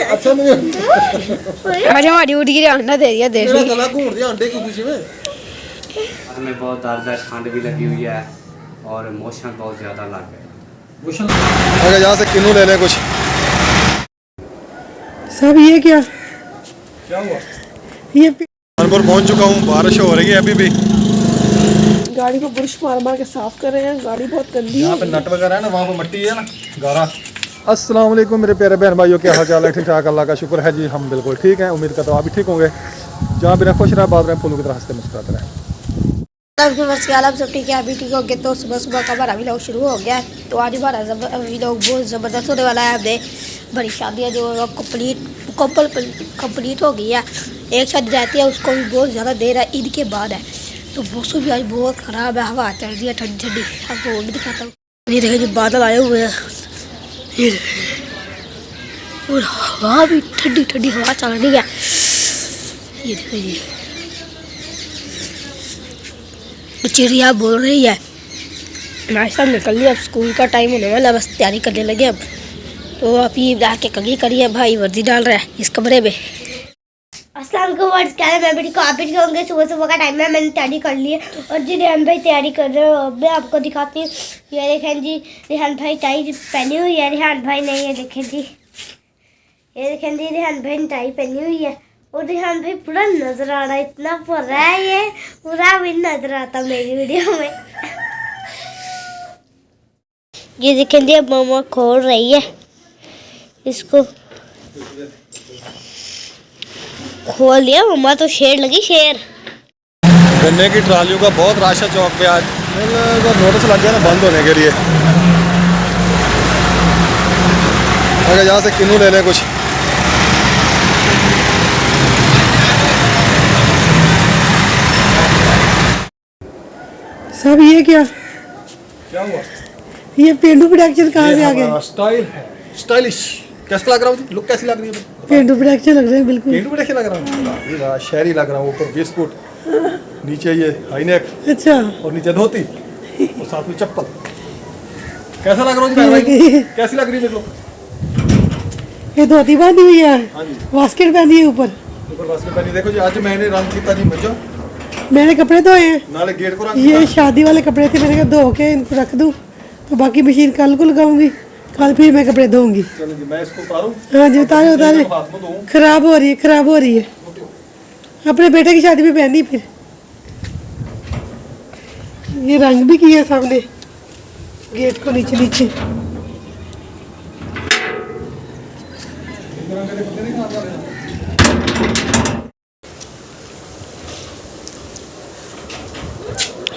अच्छा नहीं अरे हमारी उड़ गिरी अंडा दे दिया देश मेरा गला घूम दिया अंडे की खुशी में। हमें बहुत दर्द है, ठंड भी लगी हुई है और मोशन बहुत ज़्यादा लग गया। अगर यहाँ से किन्नू ले लें कुछ। सब ये क्या हुआ? ये कानपुर पहुँच चुका हूँ, बारिश हो रही है अभी भी। गाड़ी को ब्रश मार मार के साफ कर रहे हैं, गाड़ी बहुत गंदी है। यहाँ पे नट वगैरह है ना, वहाँ पे मिट्टी है ना, गारा। अस्सलाम वालेकुम मेरे प्यारे बहन भाइयों, क्या हाल चाल है? ठीक ठाक, अल्लाह का शुक्र है जी, हम बिल्कुल ठीक हैं। उम्मीद करता हूँ आप भी ठीक होंगे। जहाँ बिना खुश रहे, बात रहे, फूलों की तरह हंसते मुस्कुराते रहे। आप सब ठीक है, अभी ठीक हो गए। तो सुबह सुबह का हमारा व्लॉग शुरू हो गया है। तो आज हमारा व्लॉग बहुत ज़बरदस्त होने वाला है। हमने बड़ी शादियाँ जो कंप्लीट हो गई है। एक शादी रहती है, उसको भी बहुत ज़्यादा देर है, ईद के बाद है। तो मौसम भी आज बहुत ख़राब है, हवा चल रही है ठंडी ठंडी। आपको वो भी दिखाता हूँ। ये देखिए, जो बादल आए हुए हैं, ये और हवा भी ठंडी ठंडी हवा चल रही है। ये देखिए, चिड़िया बोल रही है। नाश्ता निकल लिया, अब स्कूल का टाइम होने वाला, बस तैयारी करने लगे अब। तो अभी जाके कगी करी है, भाई वर्दी डाल रहा है इस कमरे में। अस्सलाम वालेकुम, क्या है? मैं भी आप भी होंगे। सुबह सुबह का टाइम है, मैंने तैयारी कर ली है और जी रेहान भाई तैयारी कर रहे हो। मैं आपको दिखाती हूँ। ये देखें जी, रेहान भाई टाई पहनी हुई है। रेहान भाई ने ये देखें जी, ये देखें जी, रेहान भाई ने टाई पहनी हुई है और रेहान भाई पूरा नजर आ रहा है, इतना पूरा है, ये पूरा भी नजर आता मेरी वीडियो में। ये देखें जी, अब मामा खोल रही है इसको, खोल दिया मम्मा। तो शेर लगी, शेर। गन्ने की ट्रालियों का बहुत रश है चौक पे आज। नोटिस लग गया ना बंद होने के लिए। अगर यहाँ से किन्नू ले लें कुछ। सब ये क्या हुआ? ये पेंडू प्रोडक्शन कहाँ से आ गए? स्टाइल है, स्टाइलिश। कैसा लग रहा हूँ? लुक कैसी लग रही है? पेंडू प्रोडक्शन लग रहे हैं बिल्कुल। पेंडू प्रोडक्शन लग रहा हूँ, शहरी लग रहा हूँ। ऊपर बिस्कुट, नीचे ये हाई नेक अच्छा, और नीचे धोती और साथ में चप्पल। कैसा लग रहा हूँ? कैसी लग रही है? देखो, ये धोती बांधी हुई है, हाँ जी, बास्केट पहनी है ऊपर बास्केट पहनी। देखो जी, आज मैंने रंग किया जी मजा। मैंने कपड़े धोए हैं, नाले गेट को रंग। ये शादी वाले कपड़े थे, मैंने कहा धो के इनको रख दूं, तो बाकी मशीन कल को लगाऊंगी, कल फिर मैं कपड़े धोऊंगी। चलो जी, मैं इसको उतारूं? हाँ जी, उतारे उतारे। खराब हो रही है, खराब हो रही है। अपने बेटे की शादी में पहनी फिर। ये रंग भी किया सामने गेट को नीचे नीचे।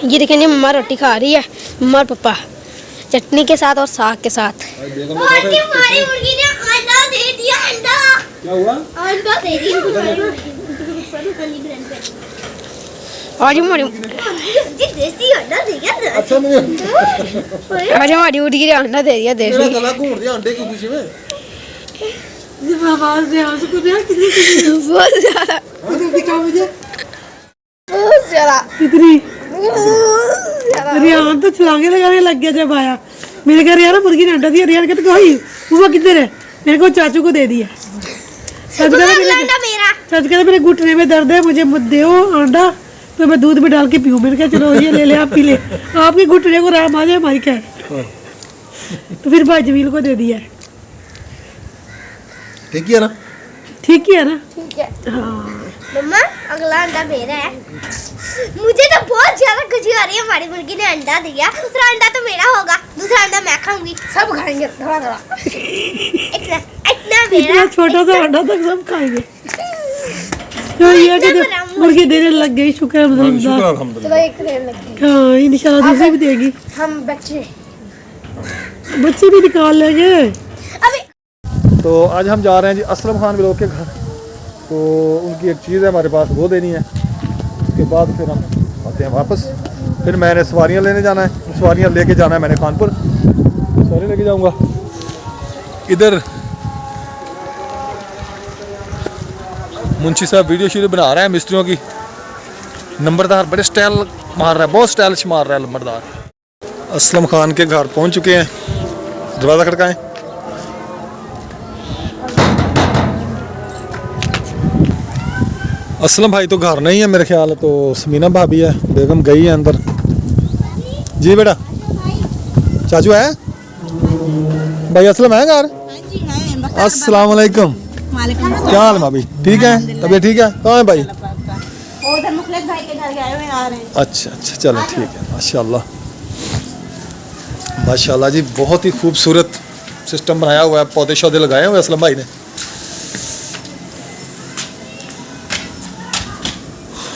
ये देखें, मम्मा रोटी खा रही है, मम्मा और पापा चटनी के साथ और साग के साथ। हमारी मुर्गी ने अंडा दे दिया। अंडा क्या हुआ? अंडा दे दिया। आज हमारी देसी अंडा दे दिया। अच्छा नहीं आज हमारी उड़ गिरी अंडा दे दिया देश मेरा गला घूम दिया अंडे की खुशी में। आवाज बहुत ज्यादा, दिखा मुझे बहुत ज्यादा, कितनी। रियान तो छलांगे लगाने लग गया जब आया। मेरे घर यार मुर्गी ने अंडा दिया। रियान कहते कोई वो किधर है? मेरे को चाचू को दे दिया। चाचू कहते मेरे घुटने में दर्द है, मुझे दो अंडा, तो मैं दूध में डाल के पीऊँ। मैंने कहा चलो ये ले ले, आप पी ले, आपके घुटने को आराम आ जाए, हमारी क्या है। तो फिर भाई जमील को दे दिया। ठीक है ना? ठीक ही है ना? ठीक है। हाँ मम्मा, अगला अंडा मेरा है। मुझे तो बहुत ज्यादा खुशी हो रही है, हमारी मुर्गी ने अंडा दिया। दूसरा अंडा तो मेरा होगा, दूसरा अंडा मैं खाऊंगी, सब खाएंगे थोड़ा थोड़ा। इतना मेरा, छोटा सा अंडा तक सब खाएंगे। तो ये कि मुर्गी देने लग गई, शुक्र है अल्हम्दुलिल्लाह। चलो एक देर लग गई। हाँ, इंशाल्लाह दूसरी भी देगी। हम बच्चे भी निकाल लेंगे अभी। तो आज हम जा रहे हैं जी असलम खान व्लॉग के घर। तो उनकी एक चीज़ है हमारे पास, वो देनी है। उसके बाद फिर हम आते हैं वापस। फिर मैंने सवारियाँ लेने जाना है, सवारियाँ लेके जाना है मैंने कानपुर। सवारी लेके जाऊँगा। इधर मुंशी साहब वीडियो बना रहे हैं मिस्त्रियों की। नंबरदार बड़े स्टाइल मार रहा है, बहुत स्टाइलिश मार रहा है नंबरदार। असलम खान के घर पहुंच चुके हैं। दरवाज़ा खड़काएं। असलम भाई तो घर नहीं है मेरे ख्याल है, तो समीना भाभी है, बेगम गई है अंदर। जी बेटा, चाचू है भाई, असलम है घर? अस्सलाम वालेकुम। क्या हाल है भाभी? ठीक है, तबीयत ठीक है? कहाँ है भाई? उधर मुखलेस भाई के घर गए हुए आ रहे हैं। अच्छा अच्छा, चलो ठीक है। माशाल्लाह माशाल्लाह जी, बहुत ही खूबसूरत सिस्टम बनाया हुआ है, पौधे शौधे लगाए हुए असलम भाई ने।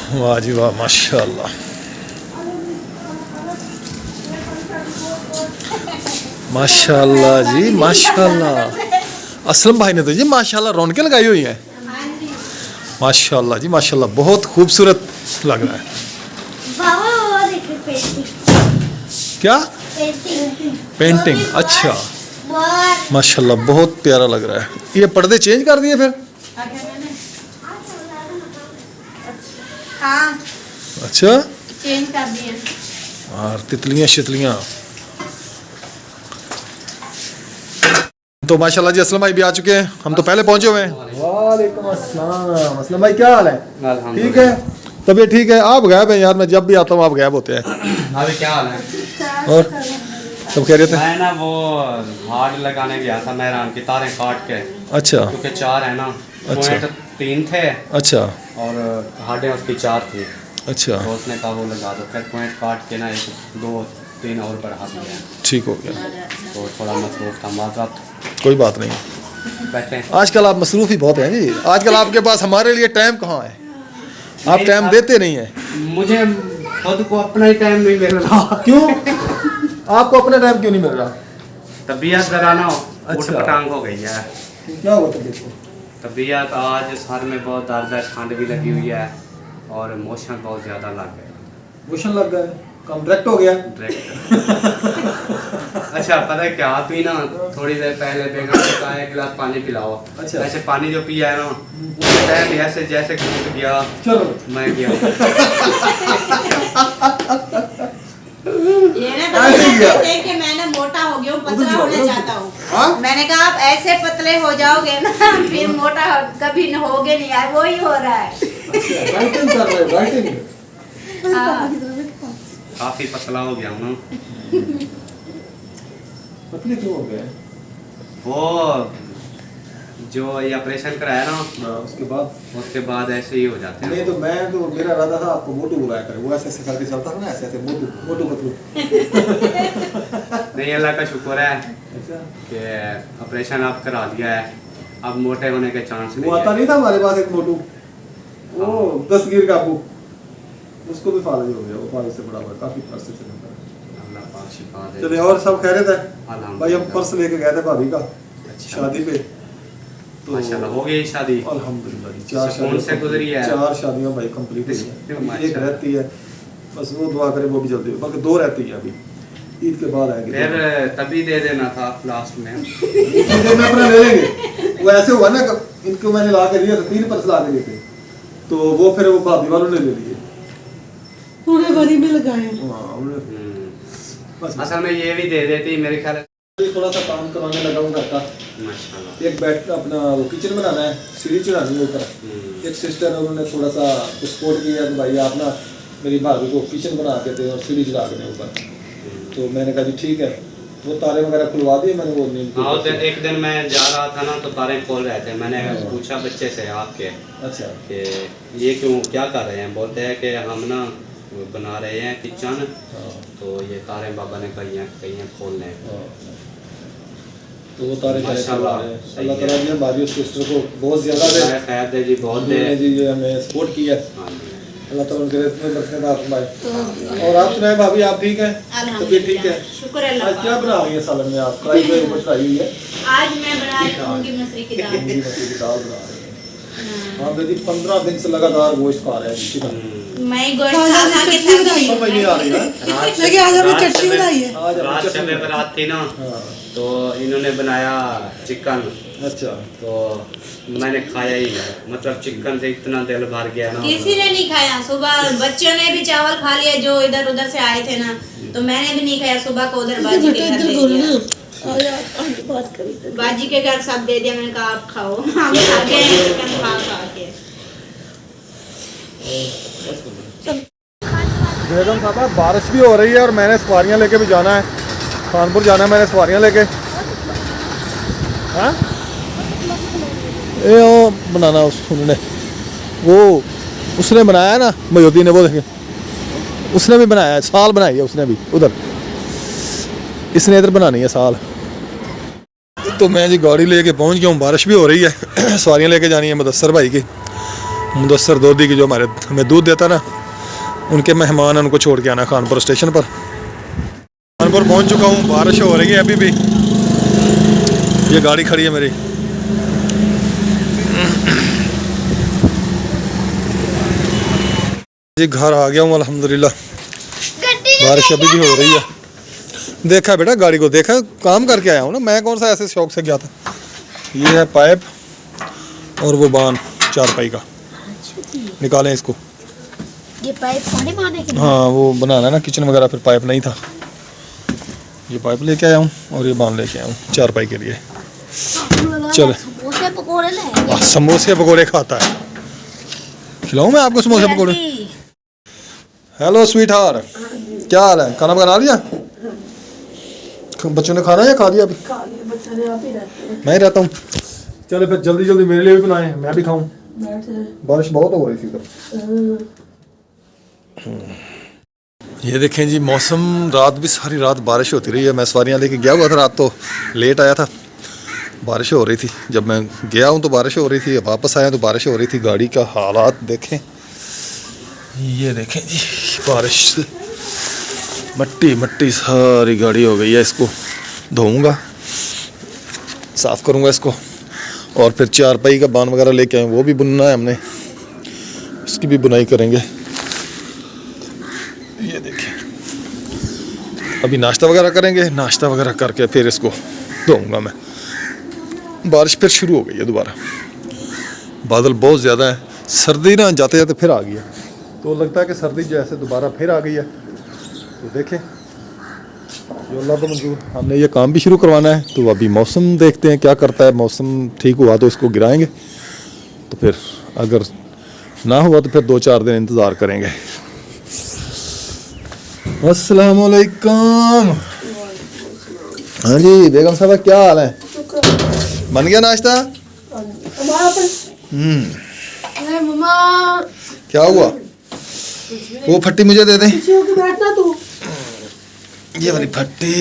वाह जी वाह, माशाल्लाह माशाल्लाह जी माशाल्लाह। असलम भाई ने तो जी माशाल्लाह रौनकें लगाई हुई हैं। माशाल्लाह जी माशाल्लाह, बहुत खूबसूरत लग रहा है। क्या पेंटिंग? अच्छा माशाल्लाह, बहुत प्यारा लग रहा है। ये पर्दे चेंज कर दिए फिर? हाँ अच्छा, चेंज कर दिए। और तितलियां शितलियां तो माशाल्लाह जी, असलम भाई भी आ चुके हैं, हम तो पहले पहुंचे हुए हैं। वालेकुम अस्सलाम। असलम भाई क्या हाल है? ठीक है, तबीयत ठीक है? आप गायब हैं यार, मैं जब भी आता हूँ आप गायब होते हैं। अभी क्या हाल है? और सब कह रहे थे? मैं ना वो हार्ड लगाने गया था मेहरान की तारें काट के, अच्छा क्योंकि 4 है ना, अच्छा। पॉइंट 3 थे अच्छा और हार्डें उसकी 4 थी, अच्छा, तो उसने कहा वो लगा दो, फिर पॉइंट काट के ना 1 2 3 और बढ़ा दिया, ठीक हो गया, तो थोड़ा मसरूफ था। माजरत, कोई बात नहीं। बैठे। आजकल आप मसरूफ ही बहुत हैं जी, आजकल आपके पास हमारे लिए टाइम कहाँ है, आप टाइम देते नहीं हैं। मुझे खुद को अपना ही टाइम नहीं मिल रहा। क्यों? आपको अपना टाइम क्यों नहीं मिल रहा? तबीयत जरा ना अच्छा। उठपटांग हो गई है। क्या हुआ तबीयत को? तबीयत आज सर में बहुत दर्द है, ठंड भी लगी हुई है और मोशन बहुत ज़्यादा लग गए। मोशन लग गया, कम डायरेक्ट हो गया। डायरेक्ट। अच्छा, पता है क्या, आप ही ना थोड़ी देर पहले बेगम ने कहा 1 गिलास पानी पिलाओ। अच्छा। ऐसे पानी जो पिया है ना, उसके टाइम ऐसे जैसे घूट गया, चलो मैं गया। ये ना ऐसे ही है। देख के मैं ना मोटा हो गया हूँ, पतला होना चाहता हूँ। हाँ? मैंने कहा आप ऐसे पतले हो जाओगे ना फिर मोटा कभी होगे नहीं यार, वही हो रहा है। डाइटिंग कर रहे, डाइटिंग। हाँ। काफ़ी पतला हो गया हूँ ना। पतले क्यों हो गए? वो जो ये ऑपरेशन कराया ना, उसके बाद ऐसे ही हो जाते नहीं हैं। तो मैं तो मेरा इरादा था आपको मोटू बुलाया करे, वो ऐसे ऐसे करके चलता था ना, ऐसे ऐसे मोटू मोटू पतलू। नहीं, अल्लाह का शुक्र है अच्छा, कि ऑपरेशन आप करा दिया है, अब मोटे होने के चांस वो नहीं आता है। नहीं था हमारे पास एक मोटू, वो 10 गिर का अबू, उसको भी फालिज हो गया, वो फालिज से बड़ा हुआ, काफी अरसे से लगा। अल्लाह पाक शिफा दे। चलिए, और सब कह रहे थे अल्हम्दुलिल्लाह। भाई, हम पर्स लेके गए थे भाभी का अच्छा। शादी पे, तो माशाल्लाह हो गई शादी। अल्हम्दुलिल्लाह जी, 4 सुकून शादियां से गुजरी है। 4 शादियां भाई कंप्लीट हुई हैं, एक माशाल्लाह। रहती है, बस वो दुआ करे वो भी जल्दी हो, बाकी 2 रहती है अभी, ईद के बाद आएगी। फिर तभी दे देना था लास्ट में। इतने में अपना ले लेंगे। वो ऐसे हुआ ना, इनको मैंने ला के दिया था, 3 पर्स ला के दिए थे, तो वो फिर वो भाभी वालों ने ले लिए। पूरे वरी में लगाए। हाँ, उन्होंने बस असल में ये भी दे देती मेरे ख्याल। थोड़ा सा काम करवाने लगा हूँ घर का। माशाल्लाह। एक बेड अपना वो किचन बनाना है, सीढ़ी चढ़ानी है ऊपर। एक सिस्टर है, उन्होंने थोड़ा सा सपोर्ट किया कि भाई आप ना मेरी भाभी को किचन बना के दे और सीढ़ी चढ़ा के दे ऊपर। तो मैंने कहा जी ठीक है, वो तारे वगैरह खुलवा दिए मैंने, वो नीम के हाँ, ऊपर से। एक दिन मैं जा रहा था ना, तो तारे खोल रहे थे। मैंने पूछा बच्चे से आपके अच्छा, कि ये क्यों, क्या कर रहे हैं? बोलते हैं कि हम ना बना रहे हैं किचन, हाँ, तो ये तारे बाबा ने कहीं खोलने हैं। हाँ। तो वो तारे माशाल्लाह, अल्लाह ताला जी हमारी उस सिस्टर को बहुत ज़्यादा दे, खैर दे जी, बहुत दे। उन्होंने जी ये हमें सपोर्ट किया, हाँ जी। अल्लाह ताला उनके रिज़्क़ में बरकत अता फरमाए। और आप सुनाए भाभी, आप ठीक हैं? तबीयत ठीक है? शुक्र अल्लाह आज क्या का। बना रही है सालन में आप? कढ़ाई पे ऊपर चढ़ाई हुई है, आज मैं बना रही हूँ मूंगी मसरी की दाल। मूंगी मसरी की दाल बना रही है। हाँ दीदी, 15 दिन से लगातार गोश्त खा रहे हैं चिकन। मैं गोश्त खा के थक गई। समझ नहीं आ रही है। लेकिन आज हमने चटनी बनाई है। आज रात हमें शब चटनी- बारात थी ना, हाँ, तो इन्होंने बनाया चिकन, अच्छा, तो मैंने खाया ही है। मतलब चिकन से इतना दिल भर गया ना। किसी ने नहीं खाया। सुबह बच्चों ने भी चावल खा लिया जो इधर उधर से आए थे ना, तो मैंने भी नहीं खाया। सुबह को उधर बाजी के घर दे दिया। बाजी के घर सब दे दिया। मैंने कहा आप खाओ। हम खा गए चिकन खा खा के। बेगम साहब बारिश भी हो रही है और मैंने सवारियां लेके भी जाना है, कानपुर जाना है मैंने सवारियां लेके। हाँ ये वो बनाना उन्होंने वो उसने बनाया है ना मयोदी ने, वो देखे उसने भी बनाया है, साल बनाई है उसने भी उधर, इसने इधर बनानी है साल। तो मैं जी गाड़ी लेके पहुंच गया हूँ, बारिश भी हो रही है। सवारियां लेके जानी है मुदस्सर भाई की, मुदस्सर दोदी की जो हमारे हमें दूध देता ना, उनके मेहमान हैं, उनको छोड़ के आना कानपुर स्टेशन पर। कानपुर पहुंच चुका हूँ, बारिश हो रही है अभी भी, ये गाड़ी खड़ी है मेरी। जी घर आ गया हूँ अल्हम्दुलिल्लाह, बारिश अभी भी हो रही है। देखा बेटा गाड़ी को, देखा काम करके आया हूँ ना मैं, कौन सा ऐसे शौक से गया था। ये है पाइप और वो बांध चारपाई का, निकालें इसको। ये पाइप पानी मारने के लिए? हाँ वो बनाना है ना किचन वगैरह, फिर पाइप नहीं था, ये पाइप लेके आया हूँ और ये बांध लेके आया हूँ चारपाई के लिए। चलो समोसे पकोड़े ले, समोसे पकोड़े खाता है, खिलाऊं मैं आपको समोसे पकोड़े। हेलो स्वीट हार, क्या हाल है, खाना बना लिया? बच्चों ने खाना या खा लिया अभी? मैं ही रहता हूँ। चलो फिर जल्दी जल्दी मेरे लिए भी बनाए, मैं भी खाऊं। बारिश बहुत हो रही थी इधर। ये देखें जी मौसम, रात भी सारी रात बारिश होती रही है। मैं सवारियाँ लेके गया हुआ था, रात तो लेट आया था, बारिश हो रही थी। जब मैं गया हूँ तो बारिश हो रही थी, वापस आया तो बारिश हो रही थी। गाड़ी का हालात देखें, ये देखें जी बारिश से मट्टी मट्टी सारी गाड़ी हो गई है। इसको धोऊंगा, साफ़ करूंगा इसको, और फिर चारपाई का बांध वगैरह लेके आए, वो भी बुनना है हमने, इसकी भी बुनाई करेंगे। ये देखिए अभी नाश्ता वगैरह करेंगे, नाश्ता वगैरह करके फिर इसको धोऊंगा मैं। बारिश फिर शुरू हो गई है दोबारा, बादल बहुत ज़्यादा है। सर्दी ना जाते जाते फिर आ गई है, तो लगता है कि सर्दी जैसे दोबारा फिर आ गई है। तो देखें जो अल्लाह को मंजूर, हमने ये काम भी शुरू करवाना है। तो अभी मौसम देखते हैं क्या करता है, मौसम ठीक हुआ तो इसको गिराएंगे, तो फिर अगर ना हुआ तो फिर 2-4 दिन इंतज़ार करेंगे। अस्सलाम वालेकुम। हाँ जी बेगम साहब क्या हाल है, बन गया नाश्ता? मम्मा क्या हुआ? वो फट्टी मुझे दे दें, बैठना तू। ये वाली फट्टी।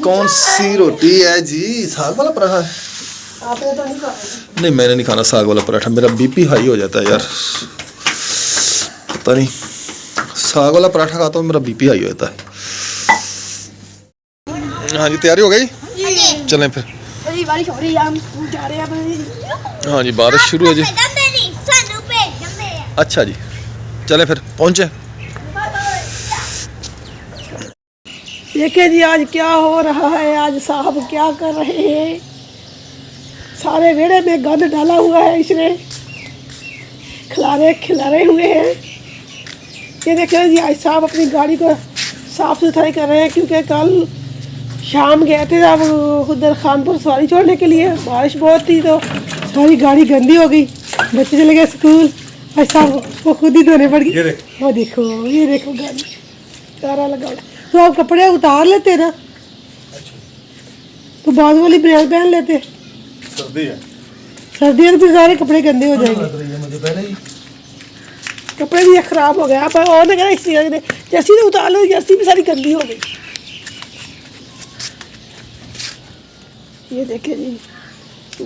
कौन सी रोटी है जी? साग वाला पराठा है? आपने तो नहीं खाया? नहीं मैंने नहीं खाना साग वाला पराठा, मेरा बीपी हाई हो जाता है यार, पता नहीं। साग वाला पराठा खाता हूँ मेरा बीपी हाई हो जाता है। हाँ जी तैयारी हो गई, चलें फिर। बारिश हो रही है, हम स्कूल जा रहे हैं। हाँ जी बारिश शुरू है जी। अच्छा जी चलें फिर, पहुँचे। देखिए जी आज क्या हो रहा है, आज साहब क्या कर रहे हैं। सारे वेड़े में गंद डाला हुआ है इसने, खिलारे हुए हैं। ये देखिए जी आज साहब अपनी गाड़ी को साफ सुथराई कर रहे हैं, क्योंकि कल शाम गए थे अब उधर खानपुर सवारी छोड़ने के लिए, बारिश बहुत थी तो सारी गाड़ी गंदी हो गई। बच्चे चले गए स्कूल, आज साहब वो खुद ही धोने पड़ गई। वो देखो, ये देखो गाड़ी कारा लगा हुआ। तो आप कपड़े उतार लेते ना, तो बाजू वाली बनियान पहन लेते। सर्दी है, सर्दी है तो फिर सारे कपड़े गंदे हो जाएंगे। मुझे पहले ही कपड़े भी खराब हो गए। आप और ना कहना इसी जैसी तो उतार लो, जैसी भी सारी गंदी हो गई। ये देखिए जी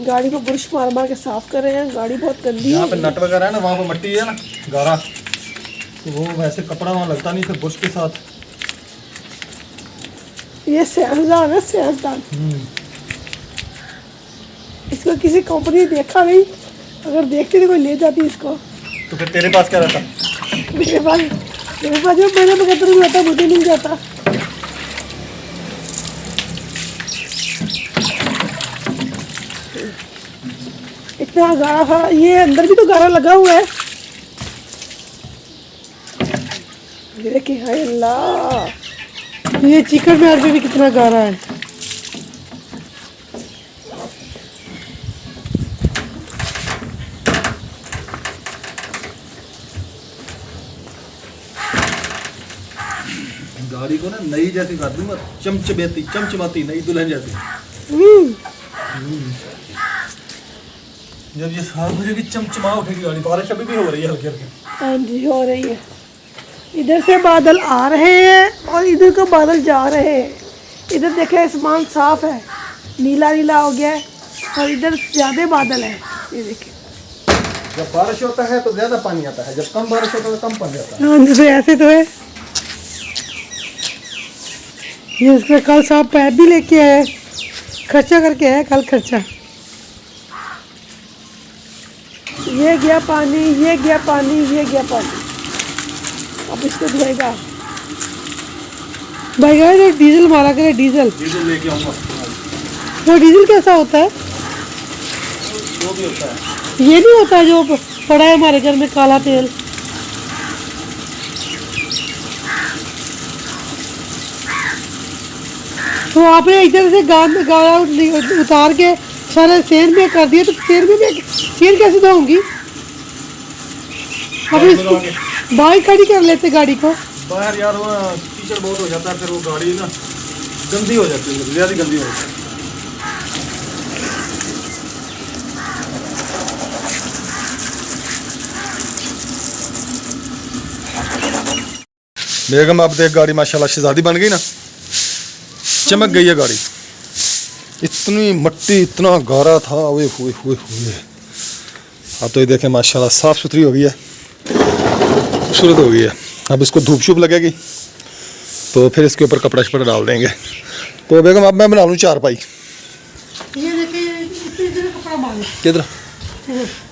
गाड़ी को ब्रश मार मार के साफ कर रहे हैं, गाड़ी बहुत गंदी है। यहाँ पे नट वगैरह है ना, वहाँ पे मट्टी है ना गारा, तो वो वैसे कपड़ा वहाँ लगता नहीं, फिर ब्रश के साथ। ये सियासदान है, सियासदान। इसको किसी कंपनी देखा नहीं, अगर देखती तो कोई ले जाती इसको। तो फिर तेरे पास क्या रहता? मेरे पास जो मेरे बगैर नहीं रहता, मुझे मिल जाता। इतना गारा था, ये अंदर भी तो गारा लगा हुआ है। ये देखिए हाय अल्लाह, ये चिकन में भी कितना गारा है। गाड़ी को ना नई जैसी कर दूंगा, चमचमाती नई दुल्हन जैसी। जब ये साल मुझे की चमचमा उठेगी गाड़ी। बारिश अभी भी हो रही है हल्की हल्की। हाँ जी हो रही है। इधर से बादल आ रहे हैं और इधर को बादल जा रहे हैं। इधर देखें आसमान साफ है, नीला नीला हो गया है और इधर ज़्यादा बादल है। ये देखिए जब बारिश होता है तो ज्यादा पानी आता है, जब कम बारिश होता है तो कम पानी आता है। हाँ जी तो ऐसे तो है। ये इसका कल साहब पैप भी लेके आए, खर्चा करके आया कल खर्चा। ये गया पानी, ये गया पानी, ये गया पानी। अब इसको धोएगा भाई। ये डीजल मारा करे, डीजल लेके आऊंगा। वो डीजल कैसा होता है? जो भी होता है ये नहीं होता जो पड़ा है हमारे घर में काला तेल। तो आपने इधर से गाड़ा उतार के सारा सेन में कर दिया, तो सेन में सेन कैसे धोऊंगी? अब इसको बाहर खड़ी कर लेते गाड़ी को। बाहर यार वो कीचड़ बहुत हो जाता है, फिर वो गाड़ी ना गंदी हो जाती है, ज़्यादा गंदी हो जाती है। बेगम आप देख गाड़ी माशाल्लाह शहजादी बन गई ना, चमक गई है गाड़ी। इतनी मट्टी इतना गारा था, ओए हुए हुए हुए। अब तो ये देखें माशाल्लाह साफ़ सुथरी हो गई है, खूबसूरत हो गई है। अब इसको धूप शूप लगेगी तो फिर इसके ऊपर कपड़ा शपड़ा डाल देंगे। तो बेगम अब मैं बना लूँ चारपाई। ये देखिए इधर कपड़ा बांध किधर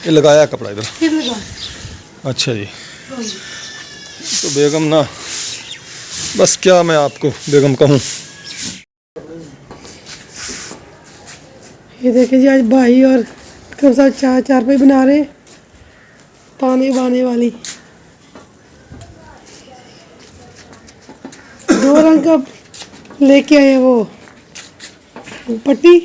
ये लगाया कपड़ा इधर। फिर लगा। अच्छा जी। तो बेगम ना बस क्या मैं आपको बेगम कहूँ। ये देखिए जी आज भाई और कब साथ चारपाई बना रहे, ताने बाने वाली। दो रंग का लेके आए वो पट्टी।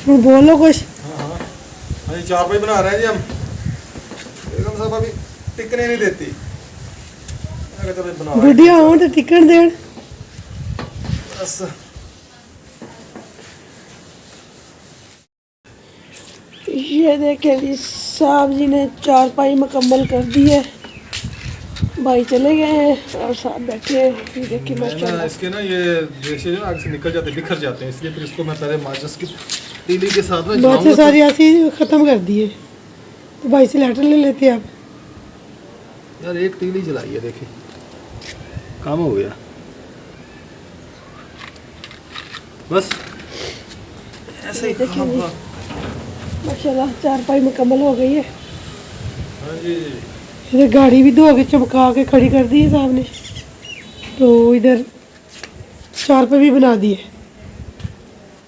बोलो कुछ। हाँ चारपाई बना रहे हैं जी हम। बेगम साहब अभी टिकने नहीं देती। बुढ़िया हो तो टिकट देन। बस ये देखे जी साहब जी ने चारपाई मुकम्मल कर दी है। भाई चले गए हैं और साहब बैठे हैं। ये देखिए माशाल्लाह इसके ना ये रेशे जो आगे से निकल जाते बिखर जाते हैं, इसलिए फिर इसको मैं पहले माचिस की तीली के साथ में बहुत से सारी ऐसी ख़त्म कर दिए। तो भाई से लेटर ले लेते आप। यार एक तीली जलाई है, देखिए काम हो गया। बस ऐसे ही देखिए काम जी। हुआ। माशाल्लाह चारपाई मुकम्मल हो गई है। हाँ जी इधर गाड़ी भी धो के चमका के खड़ी कर दी है साहब ने। तो इधर चारपाई भी बना दी है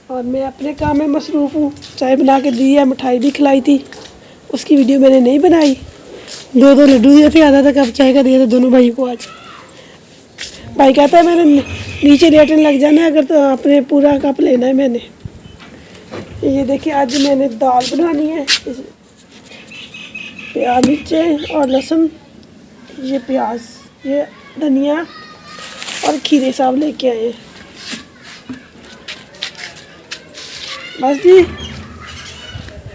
और मैं अपने काम में मसरूफ़ हूँ। चाय बना के दी है, मिठाई भी खिलाई थी, उसकी वीडियो मैंने नहीं बनाई। दो लड्डू दिए थे, आधा कप चाय का दिया था दोनों भाई को। आज भाई कहता है मैंने नीचे लेटने लग जाना है, अगर तो अपने पूरा कप लेना है मैंने। ये देखिए आज मैंने दाल बनानी है। प्याज मिर्चें और लहसुन, ये प्याज, ये धनिया और खीरे साहब लेके आए हैं। बस जी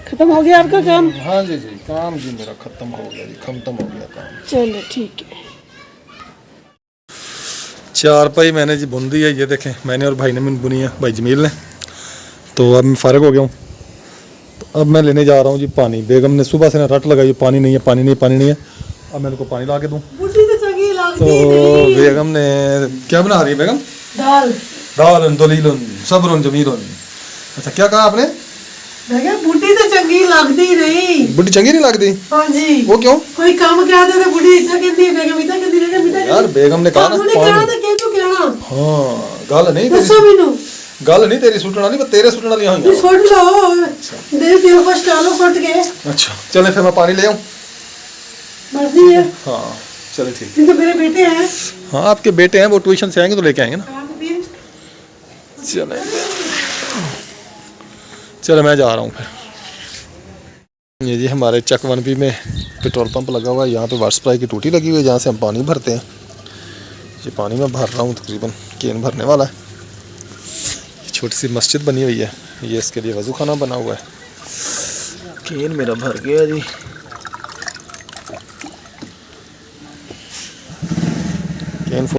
खत्म हो गया आपका काम। हाँ जी जी काम जी मेरा खत्म हो गया जी, खत्म हो गया काम। चलो ठीक है। चारपाई मैंने जी बुन दी है, ये देखें मैंने और भाई ने बुनी है, भाई जमील ने। तो अब मैं फारिग हो गया हूँ। तो अब मैं लेने जा रहा हूँ जी पानी। बेगम ने सुबह से ना रट लगाई पानी नहीं है, पानी नहीं, पानी नहीं है। अब मैं उनको पानी ला के दूँ। तो बेगम ने क्या बना रही है बेगम? दाल। दाल दलील सब्र जमील। अच्छा क्या कहा आपने? बुढ़ी तो चंगी लगती नहीं। बुढ़ी चंगी नहीं लगती? हाँ जी। वो क्यों? कोई काम करा दे तो बुढ़ी इतना कहती है, बेगम इतना कहती है, बेगम इतना यार बेगम ने कहा ना कहना तो कह तू कहना। हाँ गल नहीं दसो मैनू गल नहीं तेरी सुटना नहीं, तेरे सुटना नहीं हुई। सुट लो दे दियो फर्स्ट डालो फट के। अच्छा चले फिर मैं पानी ले आऊं। मर्जी है। हाँ चलो ठीक। ये तो मेरे बेटे हैं। हाँ आपके बेटे हैं, वो ट्यूशन से आएंगे तो लेके आएंगे ना। हाँ, तो फिर चले चलो मैं जा रहा हूँ फिर। ये जी हमारे चक 1B में पेट्रोल पंप लगा हुआ है। यहाँ पे वाटर सप्लाई की टूटी लगी हुई है जहाँ से हम पानी भरते हैं। ये पानी मैं भर रहा हूँ, तकरीबन केन भरने वाला है। छोटी सी मस्जिद बनी हुई है, ये इसके लिए वज़ू खाना बना हुआ है। केन मेरा भर गया जी।